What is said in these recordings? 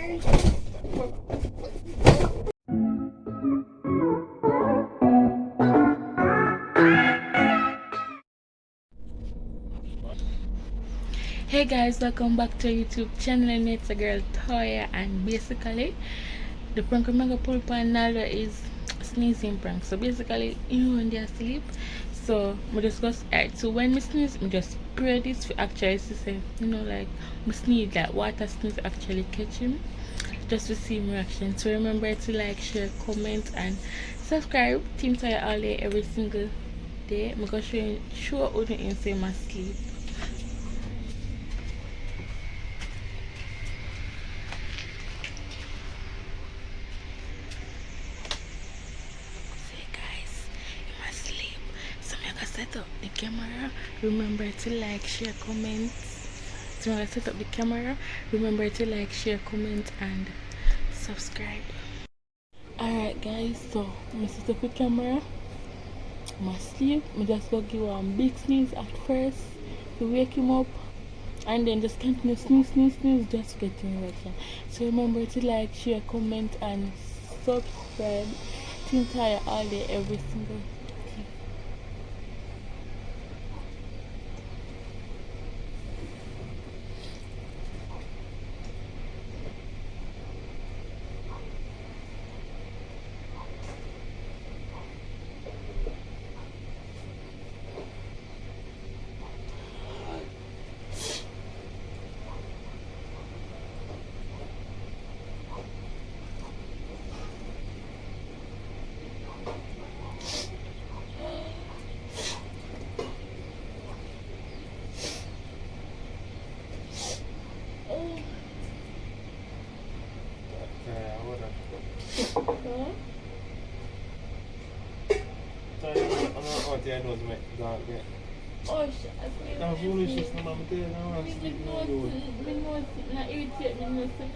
Hey guys, welcome back to our YouTube channel, and it's a girl Toya, and basically the prank I'm gonna pull upon Nala is sneezing prank. So basically, when they're asleep, so we just go alright, so when we sneeze, we just spray this for actually say, like we sneeze like water sneeze actually catch him. Just to see him reaction. So remember to like, share, comment and subscribe. Team Toya all day every single day. I'm gonna show how to insane my sleep. Set up the camera. Remember to like, share, comment. So when I set up the camera, remember to like, share, comment and subscribe. Alright guys, so I set up the camera. I'm asleep. I just go give one big sneeze at first to wake him up, and then just continue sneeze just to get in reaction. So remember to like, share, comment and subscribe. Team Toya all day every single day. Oh shit, I'm foolishness, no man, I don't sleep no you. Me know it, not irritate me, no, so me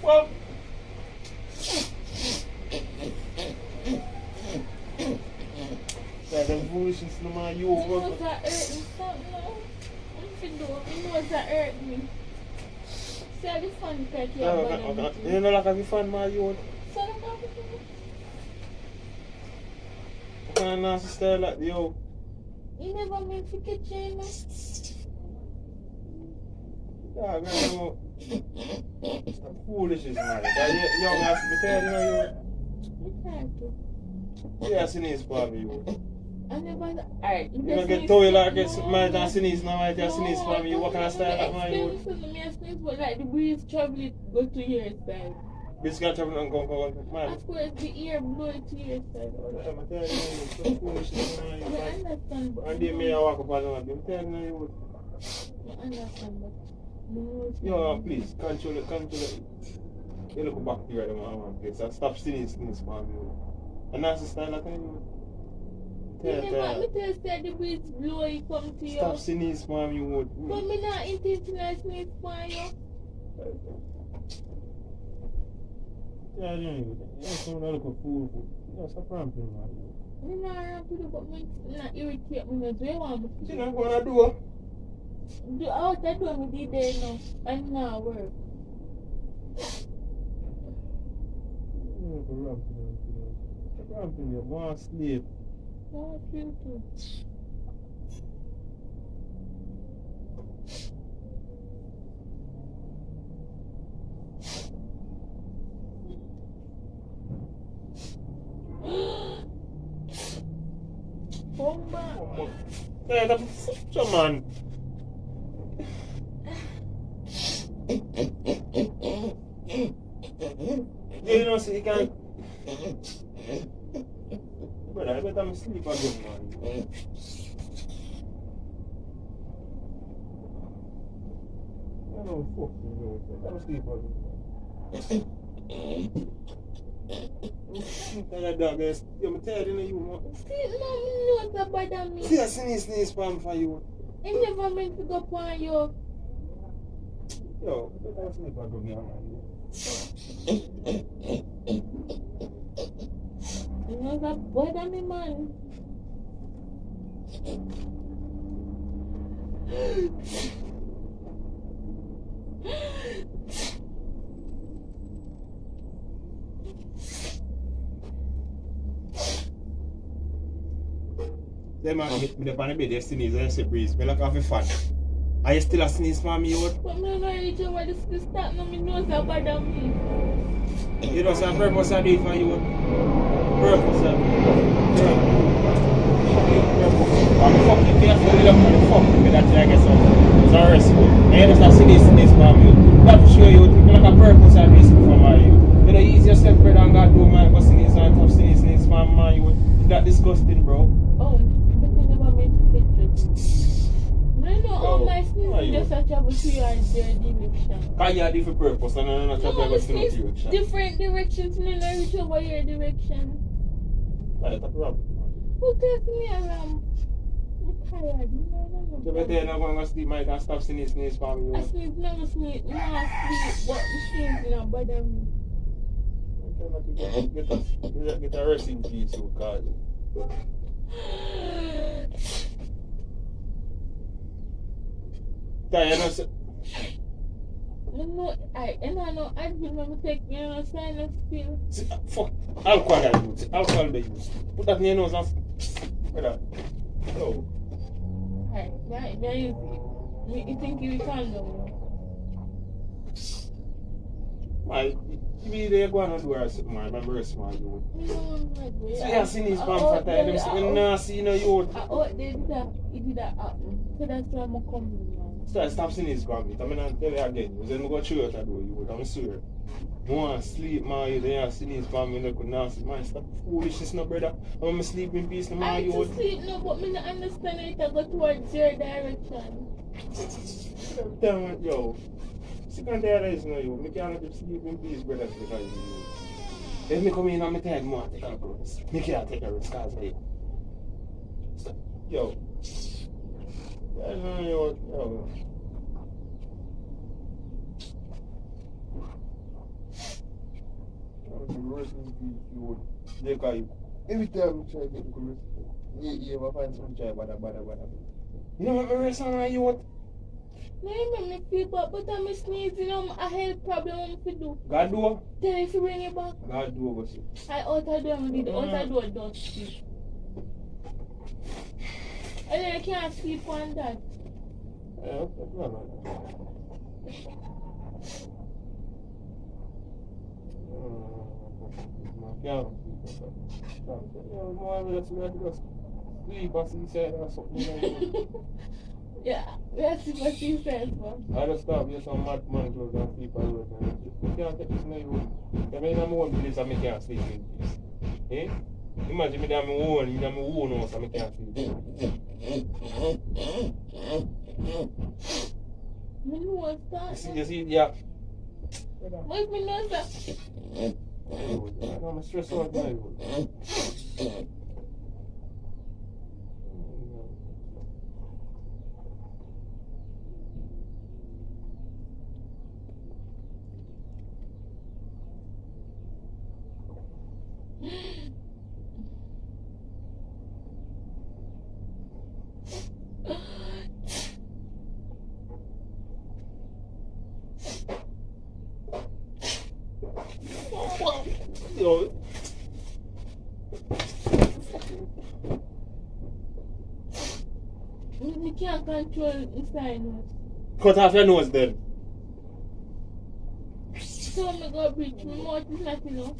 well, that foolishness, no man, you over. That hurt me, something now. You know that hurt me. See the fun crack here. You know like a fun my youth. So look how it is. What kind of nasty style like you? You never meant to catch him. Yeah, man, you stop foolishness, man. You young ass me tell you know you. Yeah, sneeze for me, you. I never. Alright, you don't get told like this. My just sneeze now. I just sneeze for me. What kind of style like mine? You sneeze, but like the breeze traveling go to your side. Breeze can travel and go. Man. Of course, the air blow it to your side. I'm telling you, so foolishness. I understand, but and they may walk up and I'm telling you. I understand, but yo, please control it. You look back here, man. Please, and stop sneeze for me. And that's the style I tell you. You never me tell say the breeze blow it come to you. Stop sneeze for me, you would. But me not intentionally sneeze for you. Yeah, you don't look a fool. Yeah, stop ramping, man. Me not ramping, but me not irritate me. Do you want me to? You not going to do it? Do out that one me did there now. And now work. You don't stop ramping, you want to sleep. Oh, cute. Bomba. Hey, come on. You know, so you can't. But I bet I'm asleep again, man. I don't fucking know. I'm asleep again. I'm tired, guys. I'm tired of you, man. See, no, no, bother me. See, I sneeze for you. I never meant to go for you. Yo, I bet I'm asleep again, man. You know that boy that me man. Them man hit me up on the bed, they sneeze and say breeze. Me like half a fan. Are you still a sneeze for me, you? But me no reach over this start no me nose that bother me. You know, some purpose I do it for you. Purpose I do it. I'm fucking careful, you look at the fuck with that thing I get some. It's a rescue. And you just see this sneeze for me. That to show you, think like a purpose I do it for you. You know, ease yourself, brother, and God do man, go sneeze and tough sneeze for man, you. That disgusting, bro. Oh, but I never made pictures. I know all my sneezing just a travel to your direction. Can you have different purpose and not travel to your direction? Different directions, me no reach over your direction. That's a problem. Who takes me around? I'm tired. You better tell you going to sleep, man, and stop sneeze for me. I sleep, never sleep, no sleep, but the sneezing don't bother me. Get a rest in peace, you God. No, I know I remember take me on sinus pill. Fuck, alcohol I use. Alcohol they use. Put that in your nose and brother. No. Hey, now you think you can do you be there going to do a something, man. I'm very small, you. no, So you have seen his palm for time. Them say, nah, see, you know, you. They did that happen. So that's why I'm coming now. Stop seeing his gravity. I mean, I'll tell you again. You say, I'm going to show you what I do, you. I'm sure. You want to sleep, man. You don't see his palm, you look nasty. Man, stop foolishness, no, brother. I'm going to sleep in peace, no, man. I to sleep, no, but me not understand it. I go towards your direction. Every time, yo. Second day, there is no you. I can't sleep in peace, brother, because you. If me come in and I tell you, I take a risk. I can't take a risk, because I. Yo. I don't know, yo. Every time I try to get a rest, you ever find some try, bada. You know what, rest on you what? No, you make me feel bad, but I'm sneezing. I had a problem I'm to do. God do? Tell you if you bring it back. God do, go see. I ought do, I'm did ought do, don't sleep. And then I can't sleep on that. Yeah, that's not Yeah, that's what she says, man. I just stop here some mad man clothes and sleep on the road. You can't take this in your room. I mean, I'm one place and I can't sleep in peace. Eh? Imagine me that I'm one house and I can't sleep. Me know what's that. You see, yeah. What's me know that? I'm stressed out now. Yo. You can't control the sinus. Cut off your nose then. So I'm go breathe. My mouth is not enough.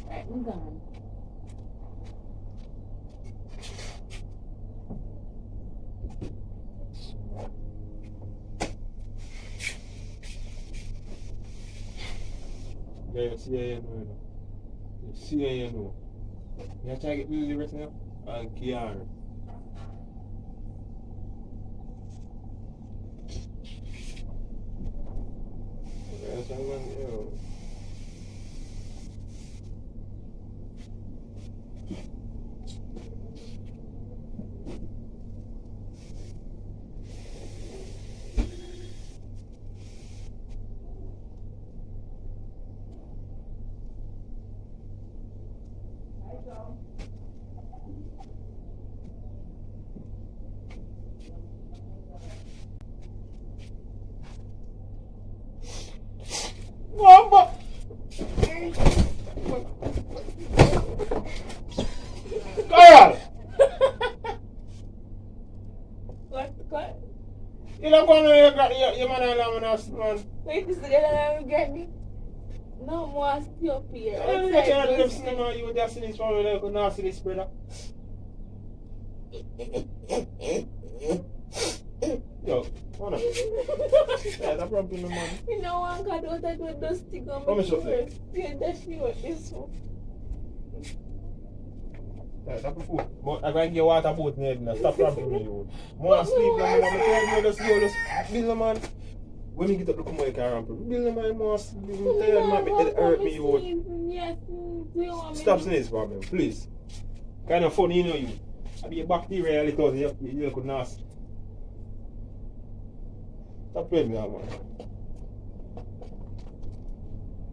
Alright, I'm gone. Yeah, see, you know. You try to get Lily right now? And Kiara. Go back. Carl! What? You don't go to your man and man. Wait, this is gonna get me. No more stay up here. You can't do this, man. You just see this one with a nasty this, brother. Yo, hold on. Yeah, that's probably no man. You know, one got what I do those stick on Come my and show me. Yeah, that's you. This one. Yeah, that's the food. But I'm going to get water boat near now. Stop rapping me, you. More sleep, man. I'm telling you, just build man. When you get up, look at my car and build man, more sleep. I'm telling you, man, it hurt me, you. Yes, do you want me Stop sneezing for me, please. Kind of funny, you know, you. I be a bacteria, a little, you could nasty. Stop playing me, man.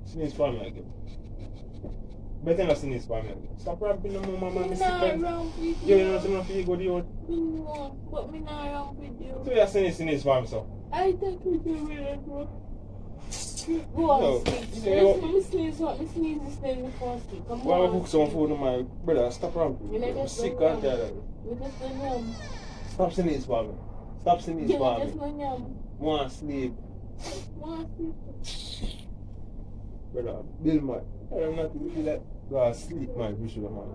Sneeze for me again. Better not sneeze for me again. Stop rapping no more, man. I'm not around with You you. know something for you go to you. No, but me not around with you. So you're sneeze for me, so. I think we do really good. Go No, on, sneeze. say what? Let me sneeze. What me sneeze is then the first thing. Come Why on. cook some food, my brother? Stop You rapping. know, I'm just sick don't of that. We just don't yum. Stop sneeze for me. Stop sneeze You for just me. don't yum. Want sleep, Want sleep. brother. Bill, man. I'm not really that. Go sleep, man. We should, man.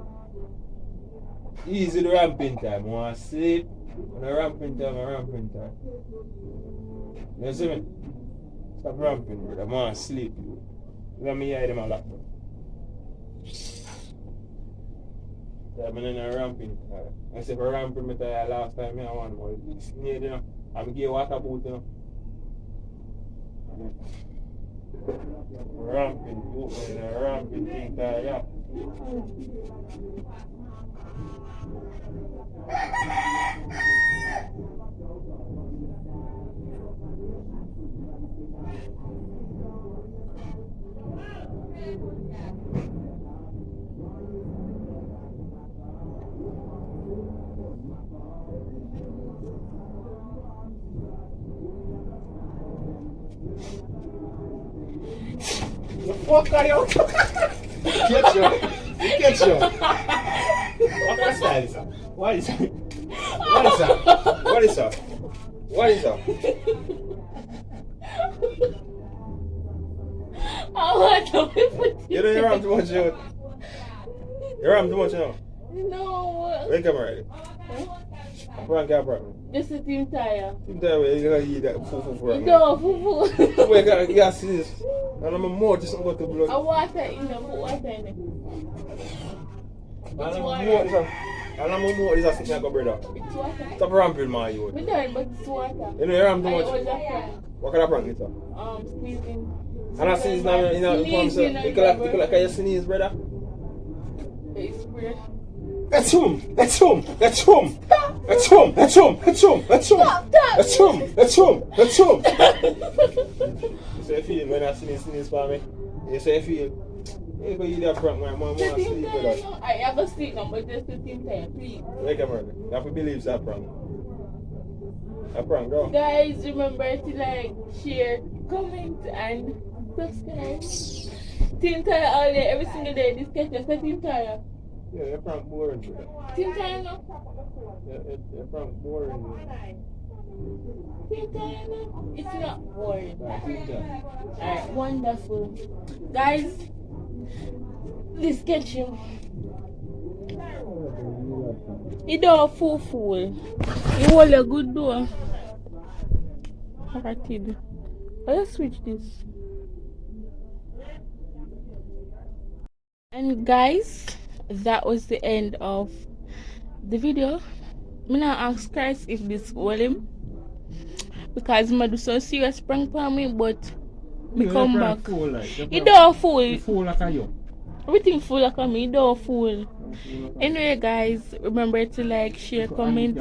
Easy the ramping time. Want sleep. When I ramping time, I ramping time. You see me? Stop ramping, brother. I want sleep. Let me hear them a lot. Yeah, I'm in a ramping time. I said for ramping, I last time I want more. It's near, you know. I'm getting water boat, you know. Ramping thing, yeah. What are you? Get you. Get you. What is that? What is that? What is that? What is that? What is that? I want to be put You don't hear too much, you. You're too much, you. No. Wake up already. Frank, get up. Just a team tire. You tell me you're going to eat that food for me. No, fufu. Wake up, you got to see this. And I'm a more just go to blood. I water in them. Put water in them. And I'm a more is a thing I go, brother. It's water. Stop ramping, man, you. We done, but it's water. You know, you're too I much. was a What can I prank it, sir? sneezing. And I sneeze now, you know, you like you sneeze, brother. It's weird. That's him! That's him! That's him! That's him! That's him! That's him! That's him! That's him! That's him! That's him! You say feel when I sneeze for me? You say feel? You go eat that prank, man. More sleep, brother. I have a sleep now, but just the team tire, please. Wake up, brother. You have to believe that prank. That prank, go. Guys, remember to like, share, comment, and subscribe. Team tire all day, every single day. This catch us a team tire. Yeah, that prank boring, brother. Team tire no? Yeah, that prank boring, brother. Team tire no? It's not boring. Yeah. Alright, wonderful. Guys, this catch him. He don't fool. He hold a good door. Alright, let's switch this. And guys, that was the end of the video. I'm gonna ask Christ if this will him, because I do some serious prank for me, but me come back. He don't fool. Fool like a you. Everything full like me, he don't fool. Anyway guys, remember to like, share, comment,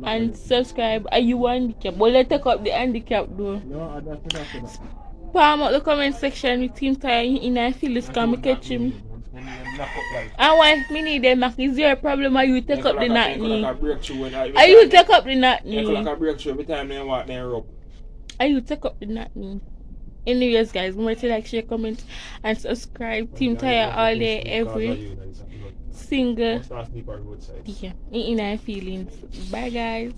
and subscribe. Are you handicapped? But let's take up the handicap though. No, that's Palm out the comment section with Team Tire in I feel this can me catch him. And why me need them, is there a problem? Are you take up the knot knee? Are you take up the knot knee? Like a breakthrough every time they walk, they rope. Are you take up the knot knee? Anyways, guys, remember to like, share, comment, and subscribe. Team Tire all day, every single. Yeah, in our feelings. Bye, guys.